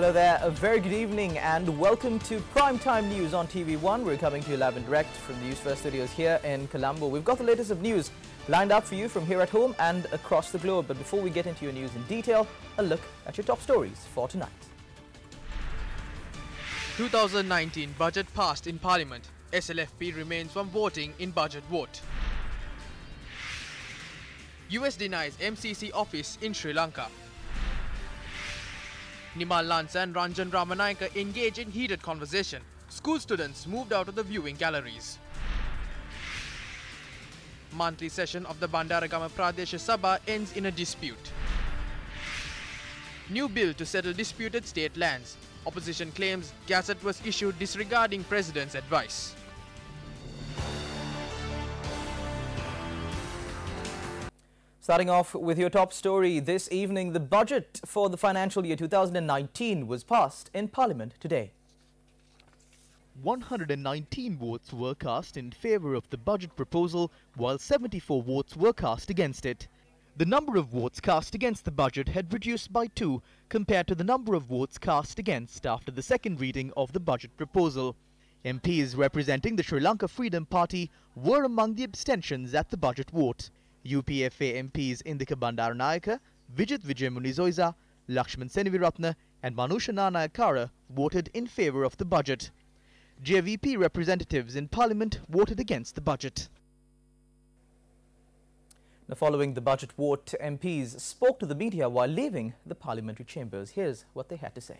Hello there, a very good evening and welcome to Primetime News on TV1. We're coming to you live and direct from the Newsfirst studios here in Colombo. We've got the latest of news lined up for you from here at home and across the globe. But before we get into your news in detail, a look at your top stories for tonight. 2019 budget passed in Parliament. SLFP remains from voting in budget vote. US denies MCC office in Sri Lanka. Nimal Lanka and Ranjan Ramanayaka engage in heated conversation. School students moved out of the viewing galleries. Monthly session of the Bandaragama Pradesh Sabha ends in a dispute. New bill to settle disputed state lands. Opposition claims gazette was issued disregarding President's advice. Starting off with your top story this evening, the budget for the financial year 2019 was passed in Parliament today. 119 votes were cast in favour of the budget proposal, while 74 votes were cast against it. The number of votes cast against the budget had reduced by 2 compared to the number of votes cast against after the second reading of the budget proposal. MPs representing the Sri Lanka Freedom Party were among the abstentions at the budget vote. UPFA MPs Indika Bandaranayaka, Vijit Vijaymunizoiza, Lakshman Seneviratne and Manusha Nanayakara voted in favour of the budget. JVP representatives in Parliament voted against the budget. Now, following the budget vote, MPs spoke to the media while leaving the parliamentary chambers. Here's what they had to say.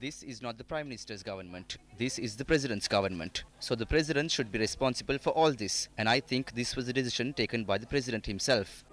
This is not the Prime Minister's government. This is the President's government. So the President should be responsible for all this. And I think this was a decision taken by the President himself.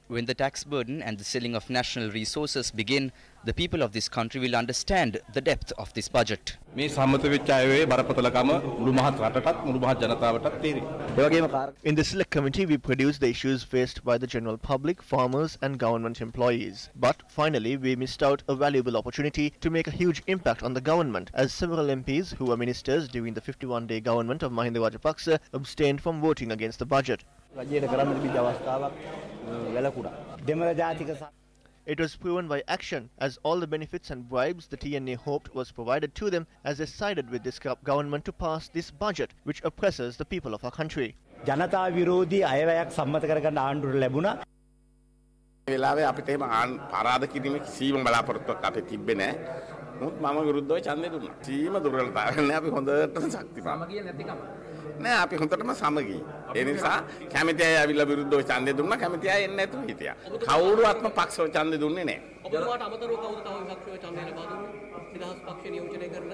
When the tax burden and the selling of national resources begin, the people of this country will understand the depth of this budget. In the select committee, we produced the issues faced by the general public, farmers and government employees. But finally, we missed out a valuable opportunity to make a huge impact on the government, as several MPs who were ministers during the 51-day government of Mahinda Rajapaksa abstained from voting against the budget. It was proven by action, as all the benefits and bribes the TNA hoped was provided to them as they sided with this government to pass this budget, which oppresses the people of our country. ජනතා විරෝධී අයවැයක් සම්මත කරගන්න ආණ්ඩුවට ලැබුණා. වෙලාවේ අපිට එහෙම පරාද කිරීමේ කිසිම බලාපොරොත්තුවක් අපේ තිබ්බේ නැහැ. මොකද මම විරුද්ධව ඡන්දය දුන්නා. සීම දුර්වලතාවයක් නැහැ අපි හොඳටම ශක්තිමත්. සමගිය නැතිකම. නෑ අපි හොඳටම සමගියි. ඒ නිසා කැමති අය ඇවිල්ලා විරුද්ධව ඡන්දය දුන්නා කැමති අය එන්නේ නැතුව හිටියා. කවුරුවත්ම පක්ෂව ඡන්දය දුන්නේ නැහැ. ඔබතුමාට අමතරව කවුද තව විපක්ෂව ඡන්දය ලබා දුන්නේ? නිදහස් පක්ෂ නියෝජනය කරන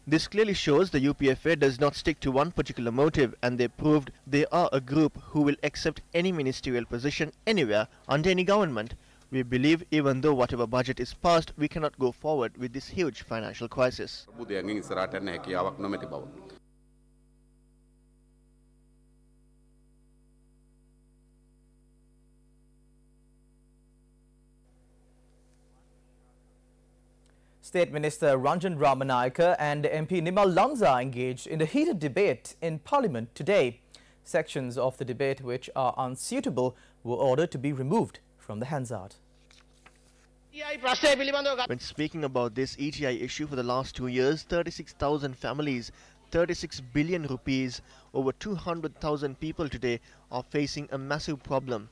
This clearly shows the UPFA does not stick to one particular motive, and they proved they are a group who will accept any ministerial position anywhere under any government. We believe even though whatever budget is passed, we cannot go forward with this huge financial crisis. State Minister Ranjan Ramanayaka and MP Nimal Lanka engaged in a heated debate in Parliament today. Sections of the debate which are unsuitable were ordered to be removed from the Hansard. When speaking about this ETI issue for the last 2 years, 36,000 families, 36 billion rupees, over 200,000 people today are facing a massive problem.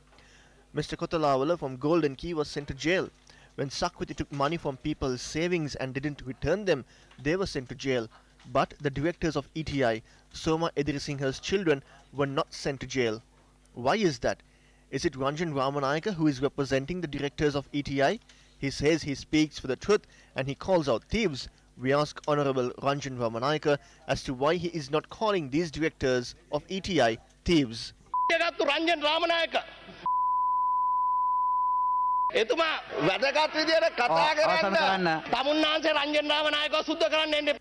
Mr. Kotalawala from Golden Key was sent to jail. When Sakwiti took money from people's savings and didn't return them, they were sent to jail. But the directors of ETI Soma Edirisinghe's children were not sent to jail. Why is that? Is it Ranjan Ramanayake who is representing the directors of ETI? He says he speaks for the truth and he calls out thieves. We ask Honorable Ranjan Ramanayake as to why he is not calling these directors of ETI thieves. Ranjan Ramanayake.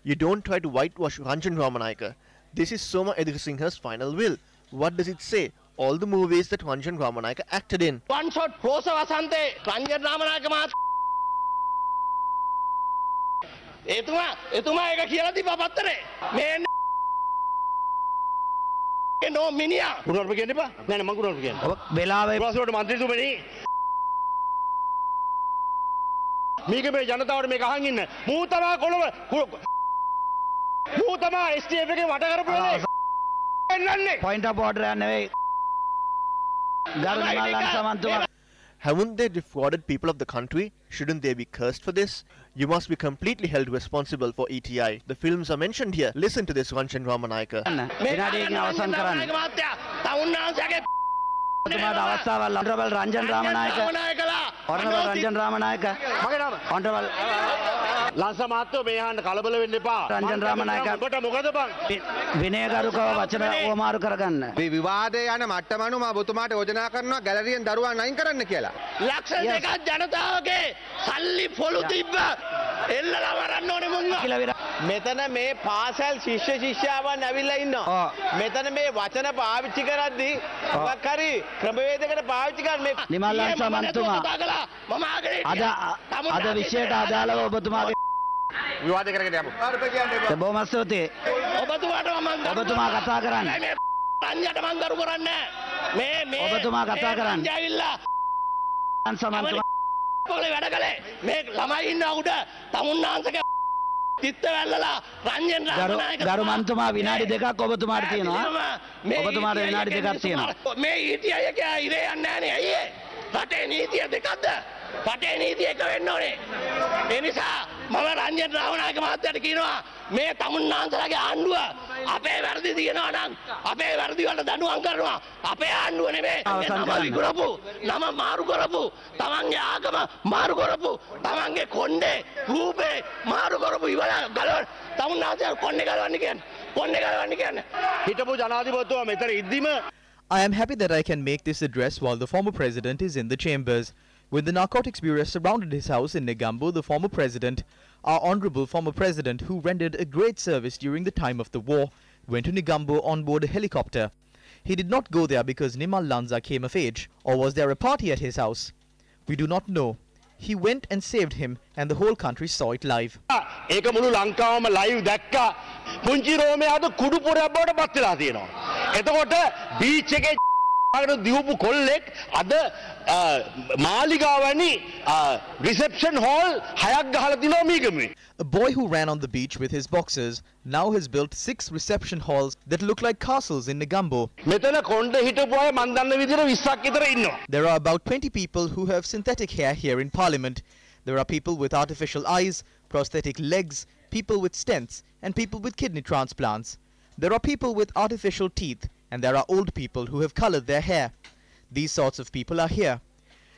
You don't try to whitewash Ranjan Ramanayake. This is Soma Edirisinghe's final will. What does it say? All the movies that Ranjan Ramanayake acted in. One shot, Rosa Vasante, Ranjan Ramanayake maat. Etuma eka කියලා තිබ්බා පත්තරේ. මේ නෝ මිනිහා කුණුවරප කියන්න එපා. නෑ නෑ මං කුණුවරප කියන්නේ. ඔබ වෙලාවේ ප්‍රශ්නවලට മന്ത്രിතුමනි. මේක මේ ජනතාවට මේක අහන් ඉන්න. මූ තමා කොළඹ මූ තමා STF එකේ වට කරපු වෙලේ. එන්නන්නේ. පොයින්ට් ඔෆ් ඕඩර් එක නෙවෙයි. ගරු නිමල්ලන් සමන්තුමා. Haven't they defrauded people of the country? Shouldn't they be cursed for this? You must be completely held responsible for ETI. The films are mentioned here. Listen to this, Ranjan Ramanayake. Honorable Ranjan Ramanayake. Honorable Lansa මාත්‍යෝ මේ අහන්න කලබල වෙන්න එපා. රංජන් රාමනායක ඔබට මොකද බං? විනයගරුකව වචන ඕමාරු කරගන්න. මේ විවාදයේ යන මට්ටමනු මම ඔබතුමාට යෝජනා කරනවා ගැලරියෙන් දරුවන් අයින් කරන්න කියලා. ලක්ෂ දෙකක් ජනතාවගේ සල්ලි පොළු තිබ්බ එල්ලලා වරන්න ඕනේ මුංග. මෙතන මේ පාසල් ශිෂ්‍ය ශිෂ්‍යාවන් ඇවිල්ලා ඉන්නවා. මෙතන මේ වචන පාවිච්චි කරද්දී මොකක් හරි ක්‍රමවේදයකට පාවිච්චි කරන මේ නිමල්ලන් සමන්තුමා අද විශේෂයට අදාළව ඔබතුමාගේ විවාදේ කරගෙන යමු. බොහොම ස්තුතියි. ඔබතුමා කතා කරන්න. රංජට මං ගරු කරන්නේ මේ ඔබතුමා කතා කරන්න. සමන්තුමා පොලේ වැඩ කළේ මේ ළමයි ඉන්න උඩ තමුන්නාන්සගේ තිත්ත වැල්ලලා රංජන් රාමනායක ගරු මන්තුමා විනාඩි දෙකක් ඔබතුමාට තියෙනවා. ඔබතුමාට විනාඩි දෙකක් තියෙනවා. මේ ETI එක ඉරේ යන්නේ නැහැ නේ අයියේ. රටේ නීතිය දෙකක්ද? රටේ නීතිය එක වෙන්න ඕනේ. ඒ නිසා මම රංජන් රාමනායක මහත්තයාට කියනවා මේ තමුන්නාන්සලාගේ ආණ්ඩුව අපේ වැරදි තියෙනවා නම් අපේ වැරදි වලට දඬුවම් කරනවා. අපේ ආණ්ඩුව නෙමෙයි. නම විකුණපු, නම මාරු කරපු, තමන්ගේ ආගම මාරු කරපු, තමන්ගේ කොණ්ඩේ රූපේ මාරු කරපු ඉවල ගලවන්න තමුන්නාන්සලා කොණ්ඩේ ගලවන්න කියන්නේ. කොණ්ඩේ ගලවන්න කියන්නේ. හිටපු ජනාධිපතිතුමා මෙතන ඉද්දිම I am happy that I can make this address while the former president is in the chambers. When the narcotics bureau surrounded his house in Negombo, the former president, our honorable former president, who rendered a great service during the time of the war, went to Negombo on board a helicopter. He did not go there because Nimal Lanza came of age, or was there a party at his house? We do not know. He went and saved him, and the whole country saw it live. ඒක මුළු ලංකාවම live දැක්කා. පුංචි රෝමේ අද කුඩු පොරයක් බවට පත් වෙලා තියෙනවා. එතකොට බීච් එකේ දියුපු කොල්ලෙක් අද මාලිගාවනි reception hall 6ක් ගහලා තිනවා මීගමේ. A boy who ran on the beach with his boxers now has built 6 reception halls that look like castles in Negombo. මෙතන කොණ්ඩ හිටපු අය මන් දන්න විදිහට 20ක් විතර ඉන්නවා. There are about 20 people who have synthetic hair here in Parliament. There are people with artificial eyes, prosthetic legs, people with stents, and people with kidney transplants. There are people with artificial teeth, and there are old people who have colored their hair. These sorts of people are here.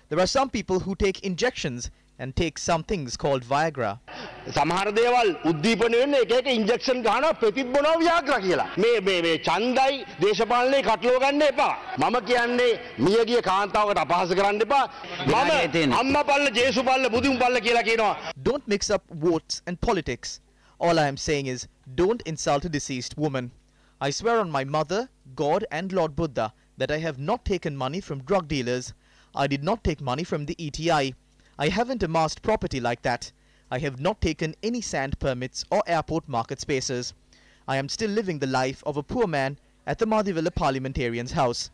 There are some people who take injections and take some things called Viagra. සමහර දේවල් උද්දීපන වෙන්න එක එක injection ගන්නවා ප්‍රතිත් බොනවා වියාග්‍රා කියලා. මේ ඡන්දයි දේශපාලනේ කටලව ගන්න එපා. මම කියන්නේ මියගිය කාන්තාවකට අපහාස කරන්න එපා. මම අම්මා පල්ල ජේසු පල්ල බුදුන් පල්ල කියලා කියනවා. Don't mix up votes and politics. All I am saying is don't insult a deceased woman. I swear on my mother, God and Lord Buddha that I have not taken money from drug dealers. I did not take money from the ETI. I haven't amassed property like that. I have not taken any sand permits or airport market spaces. I am still living the life of a poor man at the Madhivilla parliamentarian's house.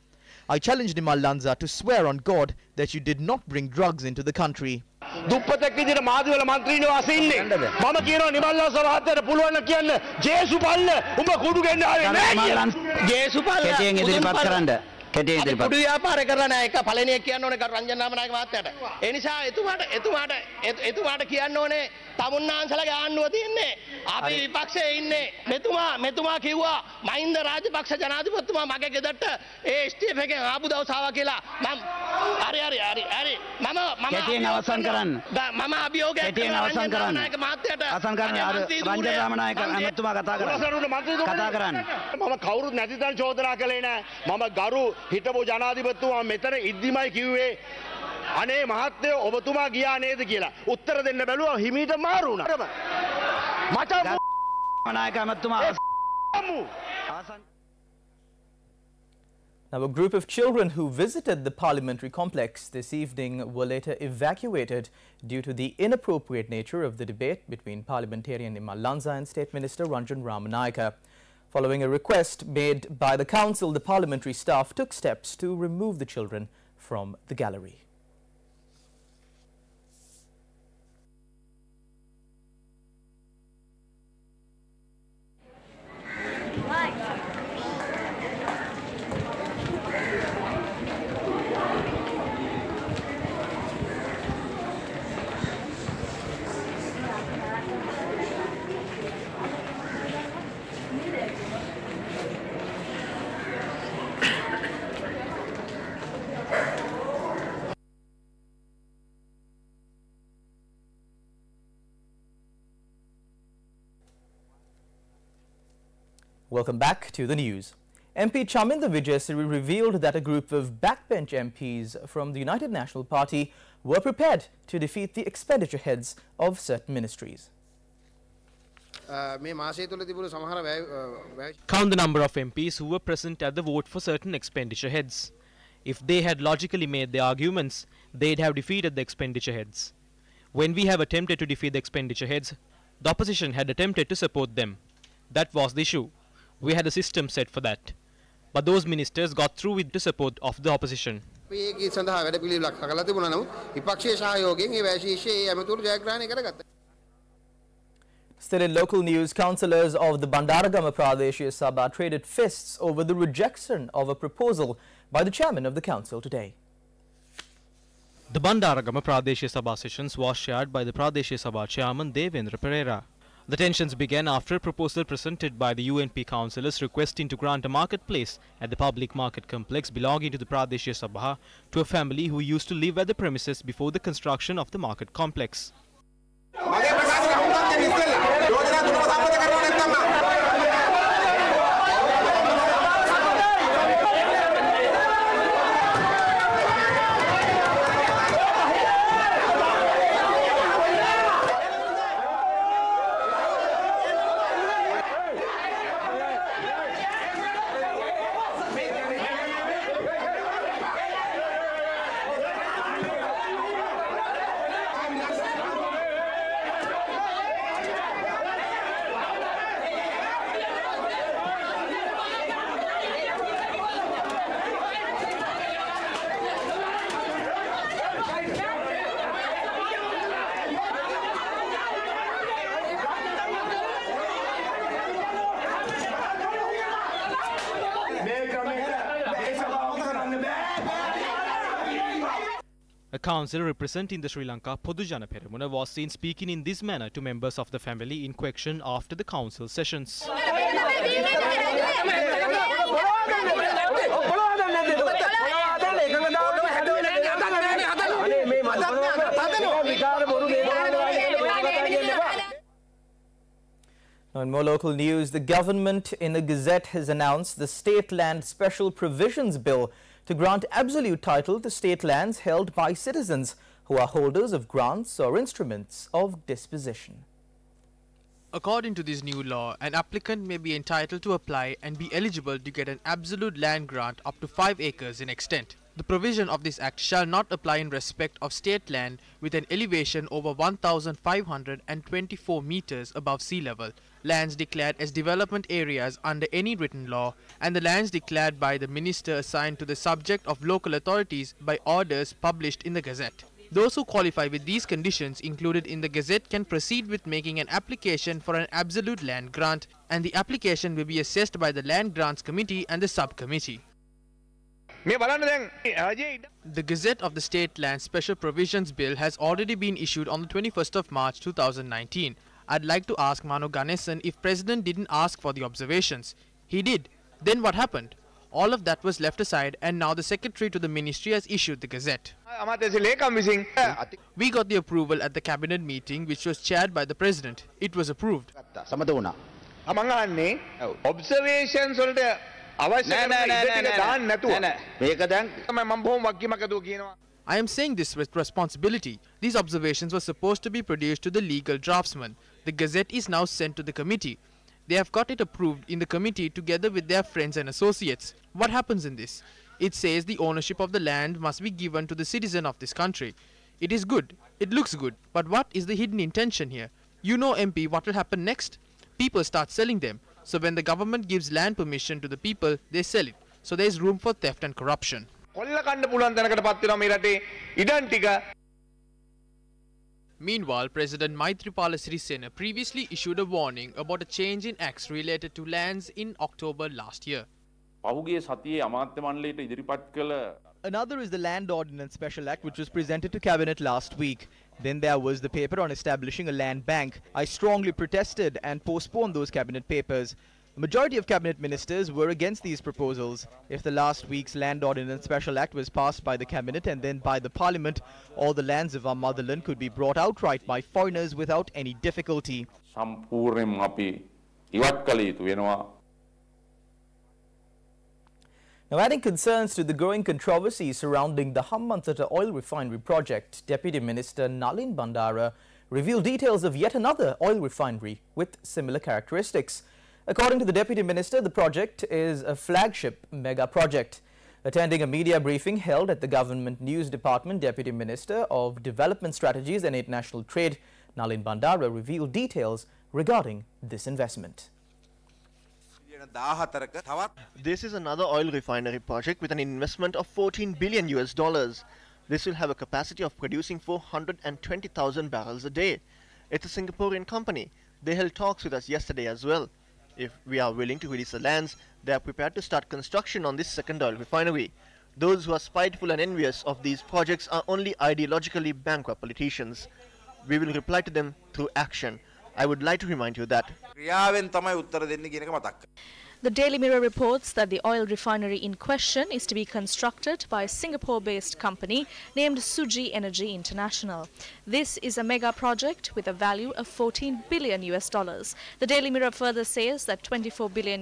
I challenged Nimal Lanza to swear on God that you did not bring drugs into the country. දුප්පතෙක් විදිහට මාධ්‍යවල മന്ത്രിනෝ ආසේ ඉන්නේ. මම කියනවා නිමල් ලංස මහත්තයාට පුළුවන් නම් කියන්න ජේසු පල්ල උඹ කුඩු ගෙන්න ආවේ නැහැ කියලා. ජේසු පල්ල කෙටියෙන් ඉදිරිපත් කරන්න. කෙටි ඉදිරිපත්. කුඩු ව්‍යාපාර කරලා නැහැ. එක පළවෙනි එක කියන්න ඕනේ රංජන් රාමනායක මහත්තයාට. ඒ නිසා එතුමාට කියන්න ඕනේ තමුන්නාන්සලගේ ආණ්ඩුව තියෙන්නේ. අපි විපක්ෂයේ ඉන්නේ. මෙතුමා කිව්වා මහින්ද රාජපක්ෂ ජනාධිපතිතුමා මගේ ගෙදරට ඒ ස්ටීෆ් එකෙන් ආපු දවස් ආවා කියලා. හරි. කෙටියෙන් අවසන් කරන්න. මම අභියෝගයක් කරනවා රංජන් රාමනායක මහත්තයාට. අවසන් කරන්න. රංජන් රාමනායක ඇමතුමා කතා කරන්න. මම කවුරුත් නැති තැන චෝදනා කළේ නෑ. මම ගරු හිටපු ජනාධිපතිතුමා මෙතන ඉද්දිමයි කිව්වේ අනේ මහත්තයෝ ඔබතුමා ගියා නේද කියලා. උත්තර දෙන්න බැලුවා හිමීට මාරු වුණා. මට නායක ඇමතුමා Now, a group of children who visited the parliamentary complex this evening were later evacuated due to the inappropriate nature of the debate between parliamentarian Nimal Lanza and State Minister Ranjan Ramanayaka. Following a request made by the council, the parliamentary staff took steps to remove the children from the gallery. Welcome back to the news. MP Chaminda Vijayasiri revealed that a group of backbench MPs from the United National Party were prepared to defeat the expenditure heads of certain ministries. Count the number of MPs who were present at the vote for certain expenditure heads. If they had logically made their arguments, they'd have defeated the expenditure heads. When we have attempted to defeat the expenditure heads, the opposition had attempted to support them. That was the issue. We had a system set for that. But those ministers got through with the support of the opposition. Still in local news, councillors of the Bandaragama Pradeshia Sabha traded fists over the rejection of a proposal by the chairman of the council today. The Bandaragama Pradeshia Sabha sessions was chaired by the Pradeshia Sabha chairman Devendra Pereira. The tensions began after a proposal presented by the UNP councillors requesting to grant a marketplace at the public market complex belonging to the Pradeshia Sabha to a family who used to live at the premises before the construction of the market complex. A councillor representing the Sri Lanka Podujana Peramuna was seen speaking in this manner to members of the family in question after the council sessions. Now in more local news, the government in a gazette has announced the State Land Special Provisions Bill to grant absolute title to state lands held by citizens who are holders of grants or instruments of disposition. According to this new law, an applicant may be entitled to apply and be eligible to get an absolute land grant up to 5 acres in extent. The provision of this act shall not apply in respect of state land with an elevation over 1,524 meters above sea level, lands declared as development areas under any written law, and the lands declared by the minister assigned to the subject of local authorities by orders published in the Gazette. Those who qualify with these conditions included in the Gazette can proceed with making an application for an absolute land grant, and the application will be assessed by the Land Grants Committee and the Subcommittee. The Gazette of the State Land Special Provisions Bill has already been issued on the 21st of March 2019. I'd like to ask Mano Ganesan if President didn't ask for the observations. He did. Then what happened? All of that was left aside and now the Secretary to the Ministry has issued the Gazette. We got the approval at the Cabinet meeting which was chaired by the President. It was approved. Observations I am saying this with responsibility. These observations were supposed to be produced to the legal draftsman. The Gazette is now sent to the committee. They have got it approved in the committee together with their friends and associates. What happens in this? It says the ownership of the land must be given to the citizen of this country. It is good. It looks good. But what is the hidden intention here? You know, MP, what will happen next? People start selling them. So when the government gives land permission to the people, they sell it. So there is room for theft and corruption. Meanwhile, President Maithripala Sirisena previously issued a warning about a change in acts related to lands in October last year. Another is the Land Ordinance Special Act which was presented to Cabinet last week. Then there was the paper on establishing a land bank. I strongly protested and postponed those Cabinet papers. The majority of Cabinet ministers were against these proposals. If the last week's Land Ordinance Special Act was passed by the Cabinet and then by the Parliament, all the lands of our motherland could be brought outright by foreigners without any difficulty. Now, adding concerns to the growing controversy surrounding the Hambantota oil refinery project, Deputy Minister Nalin Bandara revealed details of yet another oil refinery with similar characteristics. According to the Deputy Minister, the project is a flagship mega project. Attending a media briefing held at the Government News Department, Deputy Minister of Development Strategies and International Trade, Nalin Bandara revealed details regarding this investment. This is another oil refinery project with an investment of $14 billion. This will have a capacity of producing 420,000 barrels a day. It's a Singaporean company. They held talks with us yesterday as well. If we are willing to release the lands, they are prepared to start construction on this second oil refinery. Those who are spiteful and envious of these projects are only ideologically bankrupt politicians. We will reply to them through action. I would like to remind you that the Daily Mirror reports that the oil refinery in question is to be constructed by a Singapore-based company named Suji Energy International. This is a mega project with a value of $14 billion. The Daily Mirror further says that $24 billion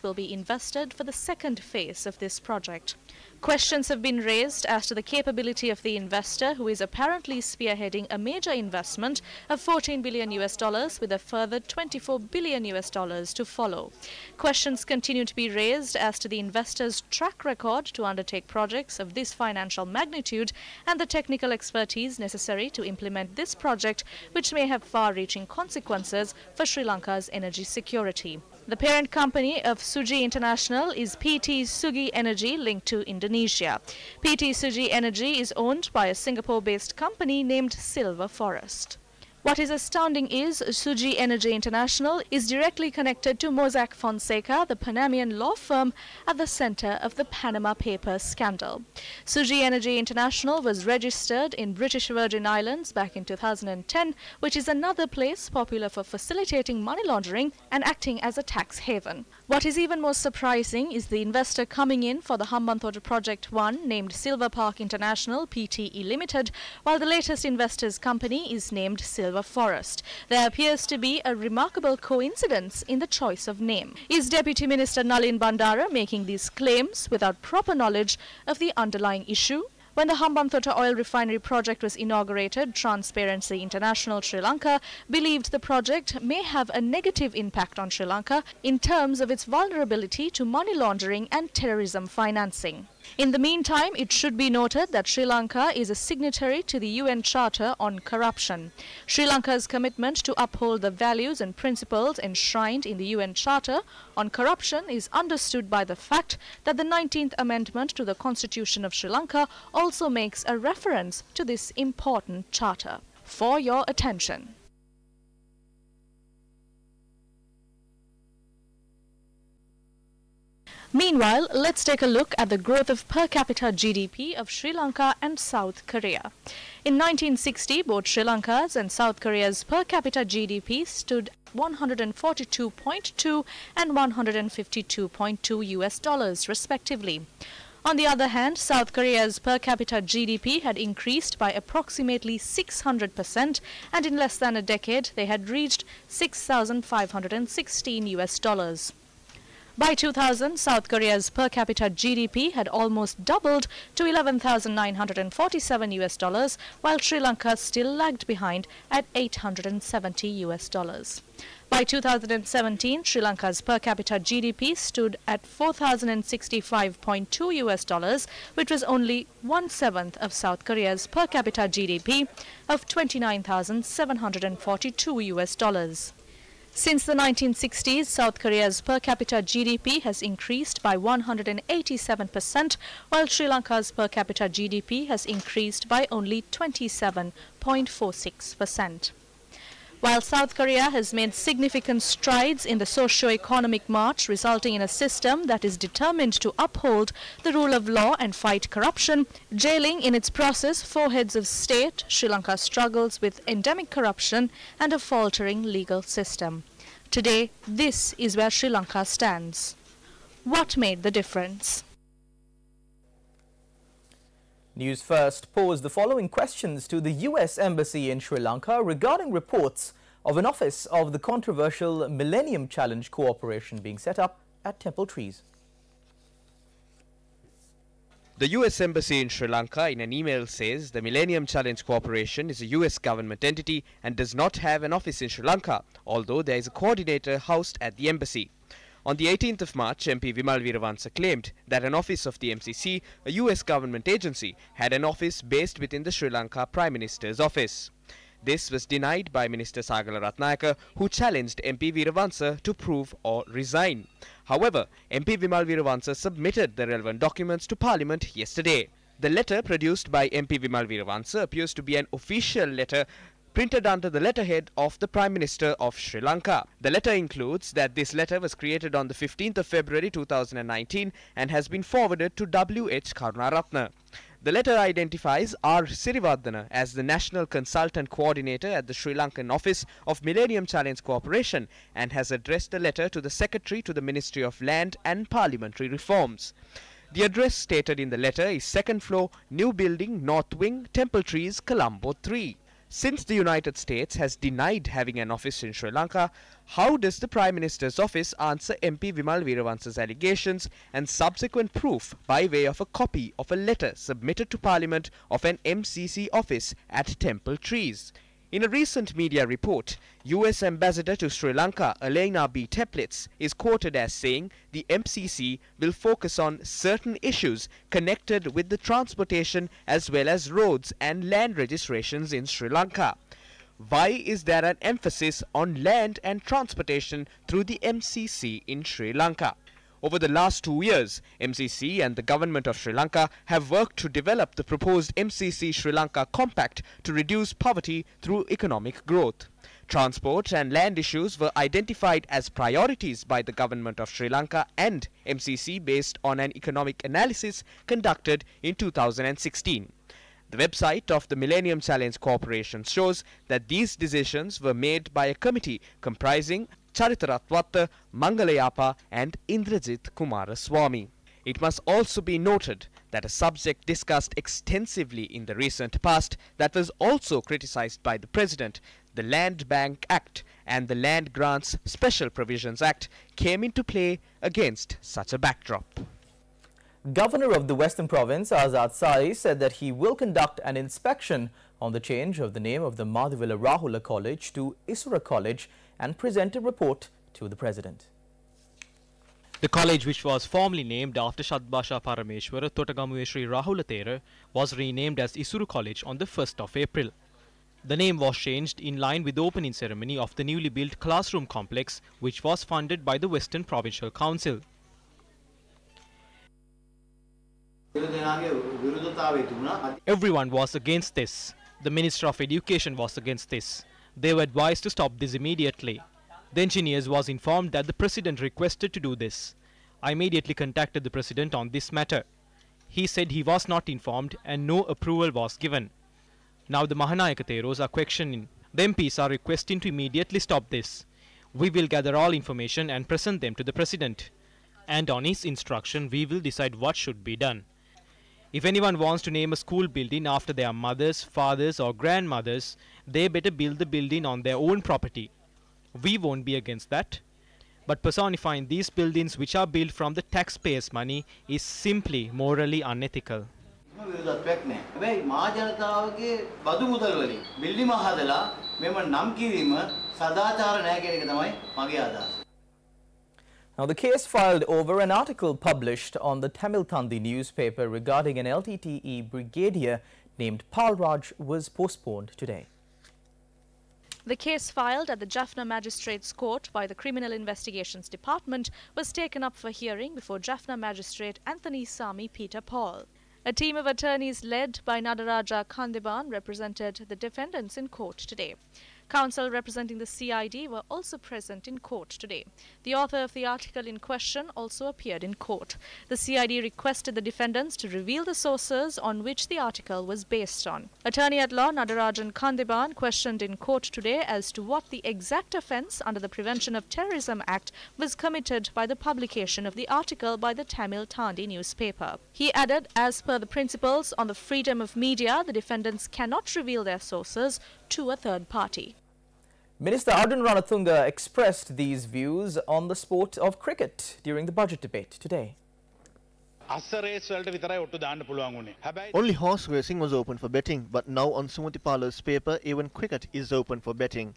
will be invested for the second phase of this project. Questions have been raised as to the capability of the investor, who is apparently spearheading a major investment of $14 billion with a further $24 billion to follow. Questions continue to be raised as to the investor's track record to undertake projects of this financial magnitude and the technical expertise necessary to implement this project, which may have far-reaching consequences for Sri Lanka's energy security. The parent company of Suji International is PT Sugi Energy, linked to Indonesia. PT Sugi Energy is owned by a Singapore-based company named Silver Forest. What is astounding is Suji Energy International is directly connected to Mossack Fonseca, the Panamanian law firm at the center of the Panama Papers scandal. Suji Energy International was registered in British Virgin Islands back in 2010, which is another place popular for facilitating money laundering and acting as a tax haven. What is even more surprising is the investor coming in for the Hambantota Project 1, named Silver Park International Pte Limited, while the latest investor's company is named Silver Forest. There appears to be a remarkable coincidence in the choice of name. Is Deputy Minister Nalin Bandara making these claims without proper knowledge of the underlying issue? When the Hambantota oil refinery project was inaugurated, Transparency International Sri Lanka believed the project may have a negative impact on Sri Lanka in terms of its vulnerability to money laundering and terrorism financing. In the meantime, it should be noted that Sri Lanka is a signatory to the UN Charter on Corruption. Sri Lanka's commitment to uphold the values and principles enshrined in the UN Charter on Corruption is understood by the fact that the 19th Amendment to the Constitution of Sri Lanka also makes a reference to this important charter. For your attention. Meanwhile, let's take a look at the growth of per capita GDP of Sri Lanka and South Korea. In 1960, both Sri Lanka's and South Korea's per capita GDP stood 142.2 and 152.2 US dollars respectively. On the other hand, South Korea's per capita GDP had increased by approximately 600%, and in less than a decade they had reached 6,516 US dollars. By 2000, South Korea's per capita GDP had almost doubled to 11,947 US dollars, while Sri Lanka still lagged behind at 870 US dollars. By 2017, Sri Lanka's per capita GDP stood at 4,065.2 US dollars, which was only 1/7 of South Korea's per capita GDP of 29,742 US dollars. Since the 1960s, South Korea's per capita GDP has increased by 187%, while Sri Lanka's per capita GDP has increased by only 27.46%. While South Korea has made significant strides in the socio-economic march, resulting in a system that is determined to uphold the rule of law and fight corruption, jailing in its process 4 heads of state, Sri Lanka struggles with endemic corruption and a faltering legal system. Today, this is where Sri Lanka stands. What made the difference? News First posed the following questions to the US Embassy in Sri Lanka regarding reports of an office of the controversial Millennium Challenge Cooperation being set up at Temple Trees. The US Embassy in Sri Lanka in an email says the Millennium Challenge Corporation is a US government entity and does not have an office in Sri Lanka, although there is a coordinator housed at the embassy. On the 18th of March, MP Vimal Weerawansa claimed that an office of the MCC, a US government agency, had an office based within the Sri Lanka Prime Minister's office. This was denied by Minister Sagala Ratnayaka, who challenged MP Weerawansa to prove or resign. However, MP Vimal Weerawansa submitted the relevant documents to Parliament yesterday. The letter produced by MP Vimal Weerawansa appears to be an official letter printed under the letterhead of the Prime Minister of Sri Lanka. The letter includes that this letter was created on the 15th of February 2019 and has been forwarded to W.H. Karunaratne. The letter identifies R. Sirivardhana as the National Consultant Coordinator at the Sri Lankan Office of Millennium Challenge Corporation and has addressed the letter to the Secretary to the Ministry of Land and Parliamentary Reforms. The address stated in the letter is 2nd floor, New Building, North Wing, Temple Trees, Colombo 3. Since the United States has denied having an office in Sri Lanka, how does the Prime Minister's office answer MP Vimal Weerawansa's allegations and subsequent proof by way of a copy of a letter submitted to Parliament of an MCC office at Temple Trees? In a recent media report, US Ambassador to Sri Lanka, Elena B. Teplitz, is quoted as saying the MCC will focus on certain issues connected with the transportation as well as roads and land registrations in Sri Lanka. Why is there an emphasis on land and transportation through the MCC in Sri Lanka? Over the last 2 years, MCC and the government of Sri Lanka have worked to develop the proposed MCC Sri Lanka Compact to reduce poverty through economic growth. Transport and land issues were identified as priorities by the government of Sri Lanka and MCC based on an economic analysis conducted in 2016. The website of the Millennium Challenge Corporation shows that these decisions were made by a committee comprising Charitaratwatta, Mangalayapa and Indrajit Kumaraswamy. It must also be noted that a subject discussed extensively in the recent past that was also criticized by the President, the Land Bank Act and the Land Grants Special Provisions Act, came into play against such a backdrop. Governor of the Western Province, Azad Sai, said that he will conduct an inspection on the change of the name of the Madhivila Rahula College to Isura College and present a report to the President. The college, which was formerly named after Shadbasha Parameshwara Totagamuwe Sri Rahula Thera, was renamed as Isuru College on the 1st of April. The name was changed in line with the opening ceremony of the newly built classroom complex, which was funded by the Western Provincial Council. Everyone was against this. The Minister of Education was against this. They were advised to stop this immediately. The engineers was informed that the President requested to do this. I immediately contacted the President on this matter. He said he was not informed and no approval was given. Now the Mahanayakateros are questioning. The MPs are requesting to immediately stop this. We will gather all information and present them to the President. And on his instruction, we will decide what should be done. If anyone wants to name a school building after their mothers, fathers or grandmothers, they better build the building on their own property. We won't be against that. But personifying these buildings which are built from the taxpayers' money is simply morally unethical. Now, the case filed over an article published on the Tamil Tandi newspaper regarding an LTTE brigadier named Palraj was postponed today. The case filed at the Jaffna Magistrates Court by the Criminal Investigations Department was taken up for hearing before Jaffna Magistrate Anthony Sami Peter Paul. A team of attorneys led by Nadaraja Kandiban represented the defendants in court today. Counsel representing the CID were also present in court today. The author of the article in question also appeared in court. The CID requested the defendants to reveal the sources on which the article was based on. Attorney at law Nadarajan Kandiban questioned in court today as to what the exact offence under the Prevention of Terrorism Act was committed by the publication of the article by the Tamil Tandi newspaper. He added, as per the principles on the freedom of media, the defendants cannot reveal their sources to a third party. Minister Arjun Ranatunga expressed these views on the sport of cricket during the budget debate today. Only horse racing was open for betting, but now on Sumati Pala's paper, even cricket is open for betting.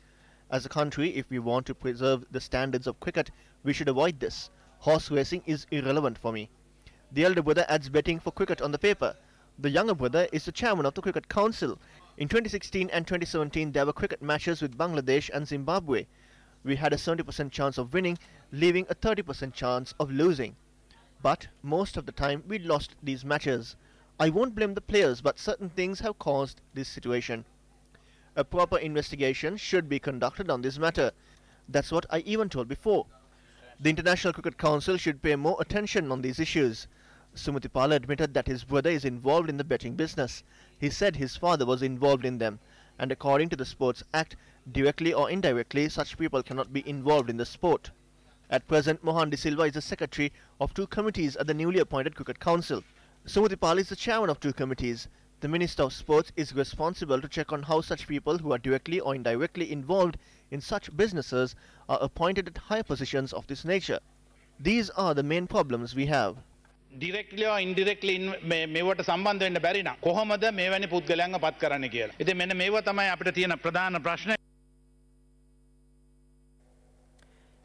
As a country, if we want to preserve the standards of cricket, we should avoid this. Horse racing is irrelevant for me. The elder brother adds betting for cricket on the paper. The younger brother is the chairman of the Cricket Council. In 2016 and 2017, there were cricket matches with Bangladesh and Zimbabwe. We had a 70% chance of winning, leaving a 30% chance of losing. But most of the time, we lost these matches. I won't blame the players, but certain things have caused this situation. A proper investigation should be conducted on this matter. That's what I even told before. The International Cricket Council should pay more attention on these issues. Sumati Pala admitted that his brother is involved in the betting business. He said his father was involved in them, and according to the Sports Act, directly or indirectly, such people cannot be involved in the sport. At present, Mohan De Silva is the secretary of 2 committees at the newly appointed Cricket Council. Sumati Pala is the chairman of 2 committees. The Minister of Sports is responsible to check on how such people who are directly or indirectly involved in such businesses are appointed at higher positions of this nature. These are the main problems we have. Directly or indirectly මේවට සම්බන්ධ වෙන්න බැරි නම් කොහොමද මේවැනි පුද්ගලයන්ව පත් කරන්න කියලා. ඉතින් මෙන්න මේව තමයි අපිට තියෙන ප්‍රධාන ප්‍රශ්නේ.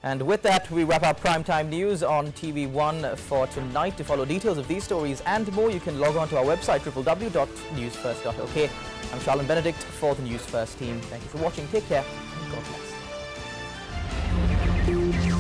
And with that, we wrap up Primetime News on TV1 for tonight. To follow details of these stories and more, you can log on to our website www.newsfirst.lk. I'm Charlene Benedict for the News First team. Thank you for watching. Take care and God bless.